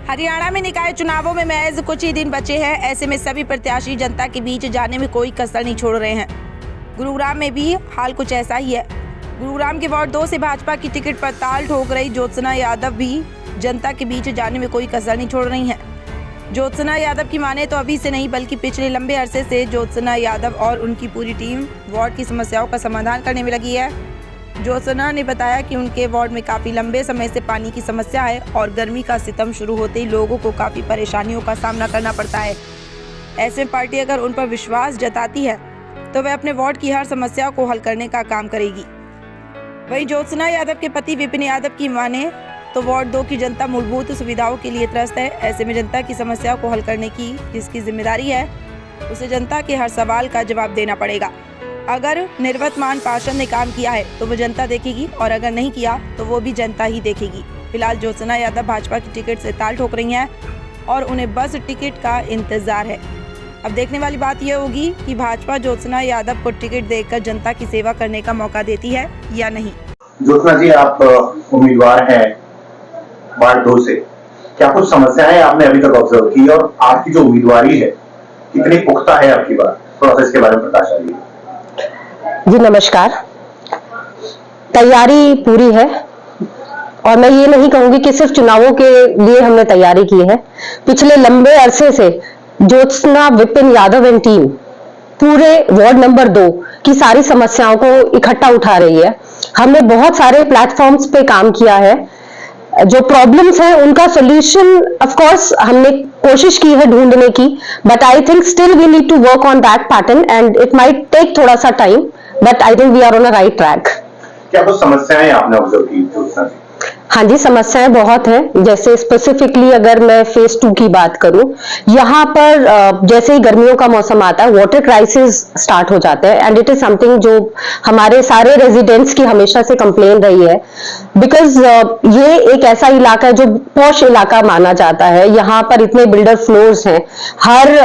हरियाणा में निकाय चुनावों में महज कुछ ही दिन बचे हैं। ऐसे में सभी प्रत्याशी जनता के बीच जाने में कोई कसर नहीं छोड़ रहे हैं। गुरुग्राम में भी हाल कुछ ऐसा ही है। गुरुग्राम के वार्ड 2 से भाजपा की टिकट पर ताल ठोक रही ज्योत्सना यादव भी जनता के बीच जाने में कोई कसर नहीं छोड़ रही हैं। ज्योत्सना यादव की माने तो अभी से नहीं बल्कि पिछले लंबे अरसे से ज्योत्सना यादव और उनकी पूरी टीम वार्ड की समस्याओं का समाधान करने में लगी है। ज्योत्सना ने बताया कि उनके वार्ड में काफ़ी लंबे समय से पानी की समस्या है और गर्मी का सितम शुरू होते ही लोगों को काफ़ी परेशानियों का सामना करना पड़ता है। ऐसे में पार्टी अगर उन पर विश्वास जताती है तो वह अपने वार्ड की हर समस्या को हल करने का काम करेगी। वहीं ज्योत्सना यादव के पति विपिन यादव की माने तो वार्ड 2 की जनता मूलभूत सुविधाओं के लिए त्रस्त है। ऐसे में जनता की समस्या को हल करने की जिसकी जिम्मेदारी है उसे जनता के हर सवाल का जवाब देना पड़ेगा। अगर निर्वर्तमान पार्षद ने काम किया है तो वो जनता देखेगी और अगर नहीं किया तो वो भी जनता ही देखेगी। फिलहाल ज्योत्सना यादव भाजपा की टिकट से ताल ठोक रही हैं और उन्हें बस टिकट का इंतजार है। अब देखने वाली बात यह होगी कि भाजपा ज्योत्सना यादव को टिकट देकर जनता की सेवा करने का मौका देती है या नहीं। ज्योत्सना जी, आप उम्मीदवार हैं वार्ड 2 से, क्या कुछ समस्याएं आपने अभी तक ऑब्जर्व की और आपकी जो उम्मीदवारी है कितनी पुख्ता है आपकी बात, थोड़ा सा इसके बारे में प्रकाश डालिए। जी नमस्कार। तैयारी पूरी है और मैं ये नहीं कहूंगी कि सिर्फ चुनावों के लिए हमने तैयारी की है। पिछले लंबे अरसे से ज्योत्सना विपिन यादव एंड टीम पूरे वार्ड नंबर 2 की सारी समस्याओं को इकट्ठा उठा रही है। हमने बहुत सारे प्लेटफॉर्म्स पे काम किया है। जो प्रॉब्लम्स है उनका सोल्यूशन ऑफ कोर्स हमने कोशिश की है ढूंढने की, but I think still we need to work on that pattern and it might take थोड़ा सा time, but I think we are on a right track. क्या कुछ समस्याएं आपने ऑब्जर्व की ज्योत्सना जी? हाँ जी, समस्याएं बहुत हैं। जैसे स्पेसिफिकली अगर मैं फेज 2 की बात करूं, यहाँ पर जैसे ही गर्मियों का मौसम आता है वाटर क्राइसिस स्टार्ट हो जाते हैं एंड इट इज समथिंग जो हमारे सारे रेजिडेंट्स की हमेशा से कंप्लेन रही है। बिकॉज ये एक ऐसा इलाका है जो पॉश इलाका माना जाता है। यहाँ पर इतने बिल्डर फ्लोर्स हैं, हर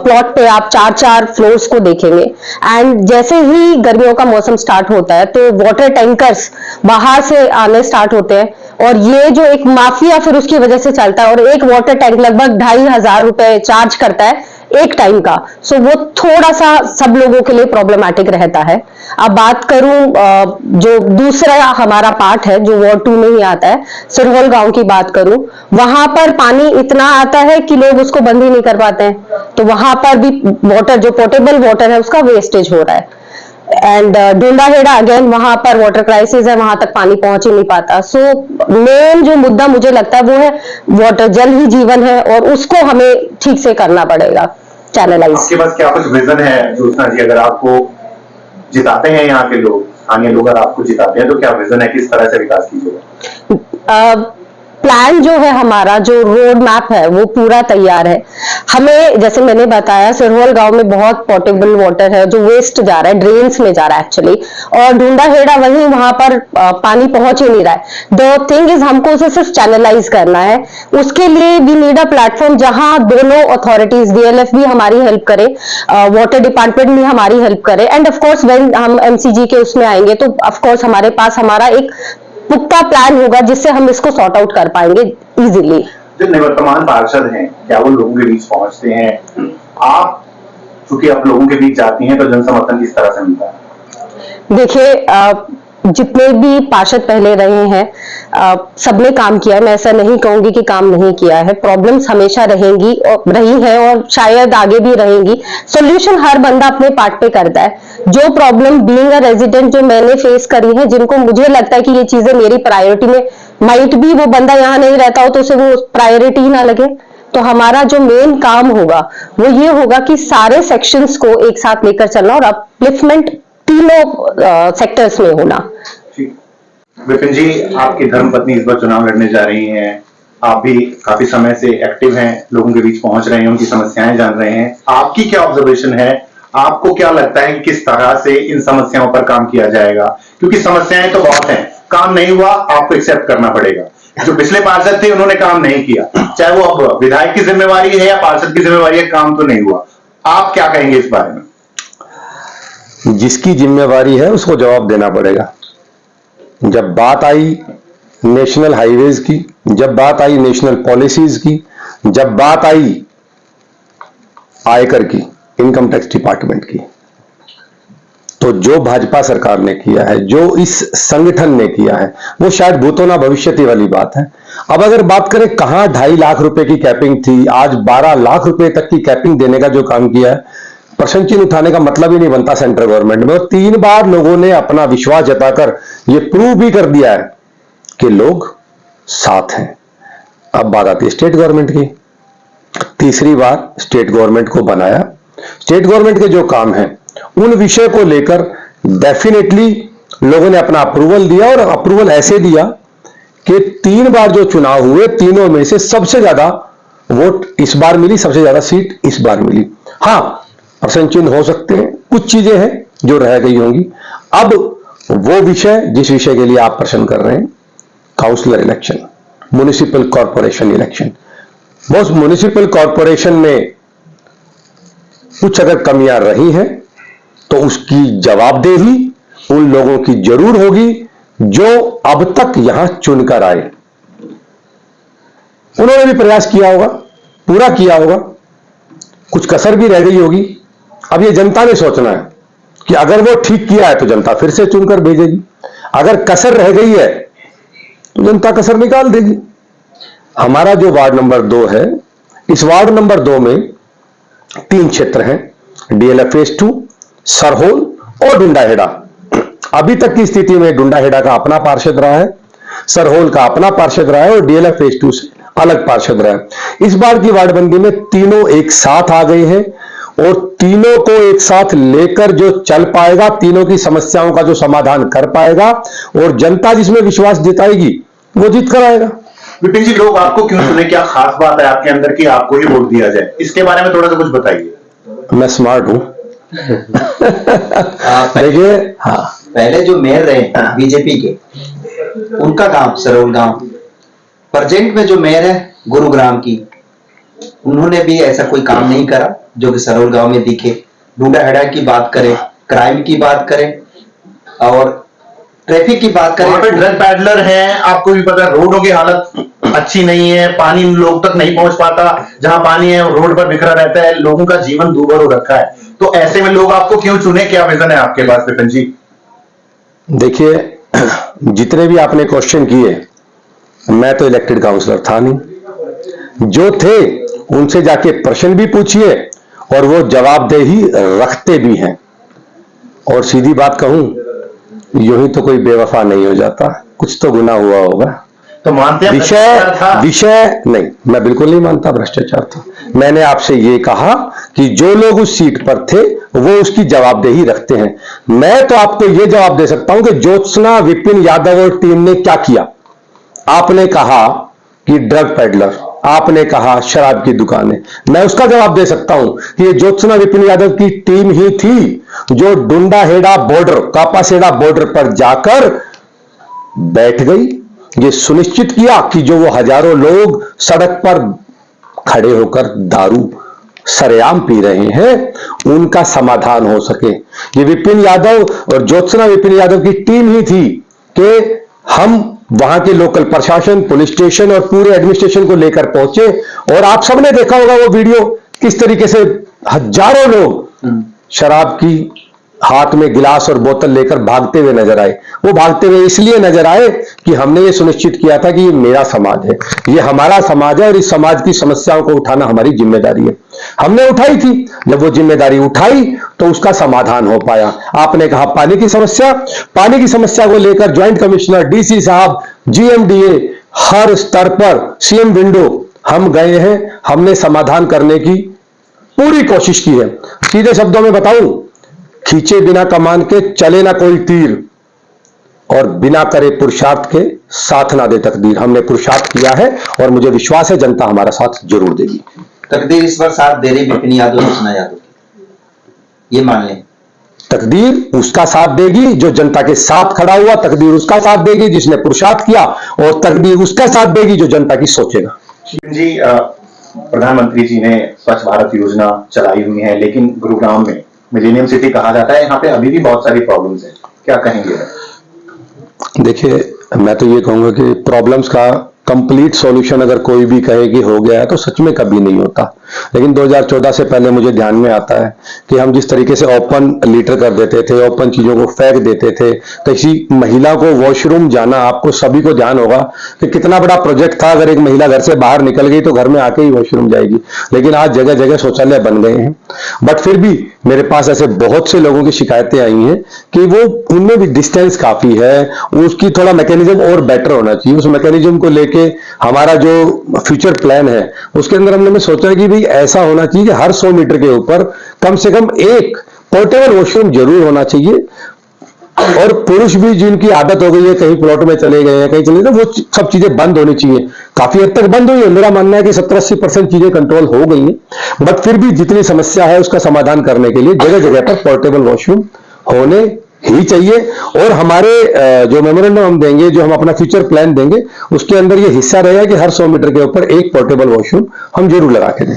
प्लॉट पे आप 4-4 फ्लोर्स को देखेंगे एंड जैसे ही गर्मियों का मौसम स्टार्ट होता है तो वाटर टैंकर्स बाहर से आने स्टार्ट होते हैं और ये जो एक माफिया फिर उसकी वजह से चलता है और एक वाटर टैंक लगभग 2,500 रुपए चार्ज करता है एक टाइम का। सो वो थोड़ा सा सब लोगों के लिए प्रॉब्लमेटिक रहता है। अब बात करूं जो दूसरा हमारा पार्ट है जो वार्ड 2 में ही आता है, सिरहोल गांव की बात करूं, वहां पर पानी इतना आता है कि लोग उसको बंद ही नहीं कर पाते हैं। तो वहां पर भी वाटर जो पोर्टेबल वाटर है उसका वेस्टेज हो रहा है। एंड डूंडाहेड़ा अगेन वहां पर वाटर क्राइसिस है, वहां तक पानी पहुंच ही नहीं पाता। सो मेन जो मुद्दा मुझे लगता है वो है वाटर, जल ही जीवन है और उसको हमें ठीक से करना पड़ेगा, चैनलाइज। आपके पास क्या कुछ विजन है ज्योत्सना जी? अगर आपको जिताते हैं यहाँ के लोग, स्थानीय लोग अगर आपको जिताते हैं तो क्या विजन है, किस तरह से विकास कीजिएगा? प्लान जो है हमारा, जो रोड मैप है वो पूरा तैयार है। हमें जैसे मैंने बताया सिरहोल गांव में बहुत पोर्टेबल वाटर है जो वेस्ट जा रहा है, ड्रेन्स में जा रहा है एक्चुअली, और डूंडाहेड़ा वहीं वहां पर पानी पहुंच ही नहीं रहा है। द थिंग इज हमको उसे सिर्फ चैनलाइज करना है। उसके लिए वी नीड अ प्लेटफॉर्म जहां दोनों अथॉरिटीज, डीएलएफ भी हमारी हेल्प करे, वाटर डिपार्टमेंट भी हमारी हेल्प करे एंड ऑफकोर्स व्हेन हम एमसीजी के उसमें आएंगे तो ऑफकोर्स हमारे पास हमारा एक पुख्ता प्लान होगा जिससे हम इसको सॉर्ट आउट कर पाएंगे इजीली। जो निवर्तमान पार्षद हैं क्या वो लोगों के बीच पहुंचते हैं? आप चूंकि आप लोगों के बीच जाती हैं तो जन समर्थन किस तरह से मिलता है? देखिए, जितने भी पार्षद पहले रहे हैं सबने काम किया है। मैं ऐसा नहीं कहूंगी कि काम नहीं किया है। प्रॉब्लम्स हमेशा रहेंगी और रही है और शायद आगे भी रहेंगी। सॉल्यूशन हर बंदा अपने पार्ट पे करता है। जो प्रॉब्लम बीइंग अ रेजिडेंट जो मैंने फेस करी है, जिनको मुझे लगता है कि ये चीजें मेरी प्रायोरिटी में, माइट भी वो बंदा यहाँ नहीं रहता हो तो उसे वो प्रायोरिटी ही ना लगे, तो हमारा जो मेन काम होगा वो ये होगा कि सारे सेक्शंस को एक साथ लेकर चलना और अपलिफ्टमेंट तीनों सेक्टर्स में होना। विपिन जी, आपकी धर्मपत्नी इस बार चुनाव लड़ने जा रही हैं। आप भी काफी समय से एक्टिव हैं, लोगों के बीच पहुंच रहे हैं, उनकी समस्याएं जान रहे हैं। आपकी क्या ऑब्जर्वेशन है? आपको क्या लगता है कि किस तरह से इन समस्याओं पर काम किया जाएगा? क्योंकि समस्याएं तो बहुत हैं, काम नहीं हुआ आपको एक्सेप्ट करना पड़ेगा। जो पिछले पार्षद थे उन्होंने काम नहीं किया, चाहे वो अब विधायक की जिम्मेवारी है या पार्षद की जिम्मेवारी है, काम तो नहीं हुआ। आप क्या कहेंगे इस बारे में? जिसकी जिम्मेवारी है उसको जवाब देना पड़ेगा। जब बात आई नेशनल हाईवेज की, जब बात आई नेशनल पॉलिसीज की, जब बात आई आयकर की, इनकम टैक्स डिपार्टमेंट की, तो जो भाजपा सरकार ने किया है, जो इस संगठन ने किया है, वो शायद भूतो ना भविष्यति वाली बात है। अब अगर बात करें कहां 2.5 लाख रुपए की कैपिंग थी, आज 12 लाख रुपए तक की कैपिंग देने का जो काम किया है, प्रश्न चिन्ह उठाने का मतलब ही नहीं बनता सेंट्रल गवर्नमेंट में। और 3 बार लोगों ने अपना विश्वास जताकर यह प्रूव भी कर दिया है कि लोग साथ हैं। अब बात आती है स्टेट गवर्नमेंट की। तीसरी बार स्टेट गवर्नमेंट को बनाया। स्टेट गवर्नमेंट के जो काम है उन विषय को लेकर डेफिनेटली लोगों ने अपना अप्रूवल दिया, और अप्रूवल ऐसे दिया कि 3 बार जो चुनाव हुए, तीनों में से सबसे ज्यादा वोट इस बार मिली, सबसे ज्यादा सीट इस बार मिली। हां, प्रश्न चिन्ह हो सकते हैं, कुछ चीजें हैं जो रह गई होंगी। अब वो विषय जिस विषय के लिए आप प्रश्न कर रहे हैं, counsellor election, municipal corporation election, बस म्युनिसिपल कॉर्पोरेशन में कुछ अगर कमियां रही हैं तो उसकी जवाबदेही उन लोगों की जरूर होगी जो अब तक यहां चुनकर आए। उन्होंने भी प्रयास किया होगा, पूरा किया होगा, कुछ कसर भी रह गई होगी। अब ये जनता ने सोचना है कि अगर वो ठीक किया है तो जनता फिर से चुनकर भेजेगी, अगर कसर रह गई है तो जनता कसर निकाल देगी। हमारा जो वार्ड नंबर 2 है, इस वार्ड नंबर 2 में 3 क्षेत्र हैं, डीएलएफ फेज 2, सरहोल और डुंडाहेड़ा। अभी तक की स्थिति में डुंडाहेड़ा का अपना पार्षद रहा है, सरहोल का अपना पार्षद रहा है और डीएलएफ फेज 2 से अलग पार्षद रहा है। इस बार की वार्डबंदी में तीनों एक साथ आ गए हैं और तीनों को एक साथ लेकर जो चल पाएगा, तीनों की समस्याओं का जो समाधान कर पाएगा और जनता जिसमें विश्वास जताएगी वो जीत कर आएगा। विपिन जी, लोग आपको क्यों चुने? क्या खास बात है आपके अंदर कि आपको ही वोट दिया जाए? इसके बारे में थोड़ा सा कुछ बताइए। मैं स्मार्ट हूं। देखिए, हाँ, पहले जो मेयर रहे बीजेपी के, उनका गांव सरौल गांव, प्रेजेंट में जो मेयर है गुरुग्राम की, उन्होंने भी ऐसा कोई काम नहीं करा जो कि सरौल गांव में दिखे। डूडाहेड़ा की बात करें, क्राइम की बात करें और ट्रैफिक की बात करें, वहां पे ड्रग पैडलर हैं, आपको भी पता है, रोडों की हालत अच्छी नहीं है, पानी लोग तक नहीं पहुंच पाता, जहां पानी है रोड पर बिखरा रहता है, लोगों का जीवन दूभर हो रखा है। तो ऐसे में लोग आपको क्यों चुने? क्या विजन है आपके पास विपिन जी? देखिए, जितने भी आपने क्वेश्चन किए, मैं तो इलेक्टेड काउंसलर था नहीं, जो थे उनसे जाके प्रश्न भी पूछिए और वो जवाबदेही रखते भी हैं। और सीधी बात कहूं, यूं ही तो कोई बेवफा नहीं हो जाता, कुछ तो गुनाह हुआ होगा। तो मानते हैं विषय नहीं, मैं बिल्कुल नहीं मानता भ्रष्टाचार था। मैंने आपसे ये कहा कि जो लोग उस सीट पर थे वो उसकी जवाबदेही रखते हैं। मैं तो आपको ये जवाब दे सकता हूं कि ज्योत्सना विपिन यादव और टीम ने क्या किया। आपने कहा कि ड्रग पेडलर, आपने कहा शराब की दुकानें, मैं उसका जवाब दे सकता हूं कि ये ज्योत्सना विपिन यादव की टीम ही थी जो डुंडाहेड़ा बॉर्डर, कापासेड़ा बॉर्डर पर जाकर बैठ गई, ये सुनिश्चित किया कि जो वो हजारों लोग सड़क पर खड़े होकर दारू सरेआम पी रहे हैं उनका समाधान हो सके। ये विपिन यादव और ज्योत्सना विपिन यादव की टीम ही थी कि हम वहां के लोकल प्रशासन, पुलिस स्टेशन और पूरे एडमिनिस्ट्रेशन को लेकर पहुंचे। और आप सबने देखा होगा वो वीडियो, किस तरीके से हजारों लोग शराब की हाथ में गिलास और बोतल लेकर भागते हुए नजर आए। वो भागते हुए इसलिए नजर आए कि हमने ये सुनिश्चित किया था कि ये मेरा समाज है, ये हमारा समाज है और इस समाज की समस्याओं को उठाना हमारी जिम्मेदारी है। हमने उठाई थी, जब वो जिम्मेदारी उठाई तो उसका समाधान हो पाया। आपने कहा पानी की समस्या, पानी की समस्या को लेकर ज्वाइंट कमिश्नर, डीसी साहब, जीएमडीए, हर स्तर पर सीएम विंडो हम गए हैं, हमने समाधान करने की पूरी कोशिश की है। सीधे शब्दों में बताऊं, खींचे बिना कमान के चले ना कोई तीर और बिना करे पुरुषार्थ के साथ ना दे तकदीर। हमने पुरुषार्थ किया है और मुझे विश्वास है जनता हमारा साथ जरूर देगी। तकदीर इस बार साथ दे रही विपिन यादव, ज्योत्सना यादव, ये मान लें। तकदीर उसका साथ देगी जो जनता के साथ खड़ा हुआ, तकदीर उसका साथ देगी जिसने पुरुषार्थ किया, और तकदीर उसका साथ देगी जो जनता की सोचेगा। जी, प्रधानमंत्री जी ने स्वच्छ भारत योजना चलाई हुई है, लेकिन गुरुग्राम में मिलेनियम सिटी कहा जाता है, यहाँ पे अभी भी बहुत सारी प्रॉब्लम्स हैं, क्या कहेंगे? देखिए, मैं तो ये कहूंगा कि प्रॉब्लम्स का कंप्लीट सॉल्यूशन अगर कोई भी कहे कि हो गया है तो सच में कभी नहीं होता। लेकिन 2014 से पहले मुझे ध्यान में आता है कि हम जिस तरीके से ओपन लीटर कर देते थे, ओपन चीजों को फेंक देते थे, किसी महिला को वॉशरूम जाना, आपको सभी को ध्यान होगा कि कितना बड़ा प्रोजेक्ट था। अगर एक महिला घर से बाहर निकल गई तो घर में आके ही वॉशरूम जाएगी, लेकिन आज जगह जगह शौचालय बन गए हैं। बट फिर भी मेरे पास ऐसे बहुत से लोगों की शिकायतें आई हैं कि वो उनमें भी डिस्टेंस काफी है, उसकी थोड़ा मैकेनिज्म और बेटर होना चाहिए। उस मैकेनिज्म को लेके हमारा जो फ्यूचर प्लान है उसके अंदर हमने सोचा कि भाई ऐसा होना चाहिए कि हर 100 मीटर के ऊपर कम से कम एक पोर्टेबल वॉशरूम जरूर होना चाहिए। और पुरुष भी जिनकी आदत हो गई है, कहीं प्लॉट में चले गए हैं, कहीं चले गए, वो सब चीजें बंद होनी चाहिए। काफी हद तक बंद हुई है, मेरा मानना है कि 70-80% चीजें कंट्रोल हो गई हैं। बट फिर भी जितनी समस्या है उसका समाधान करने के लिए जगह जगह पर पोर्टेबल वॉशरूम होने ही चाहिए। और हमारे जो मेमोरेंडम हम देंगे, जो हम अपना फ्यूचर प्लान देंगे, उसके अंदर ये हिस्सा रहेगा कि हर 100 मीटर के ऊपर एक पोर्टेबल वॉशरूम हम जरूर लगा के दें।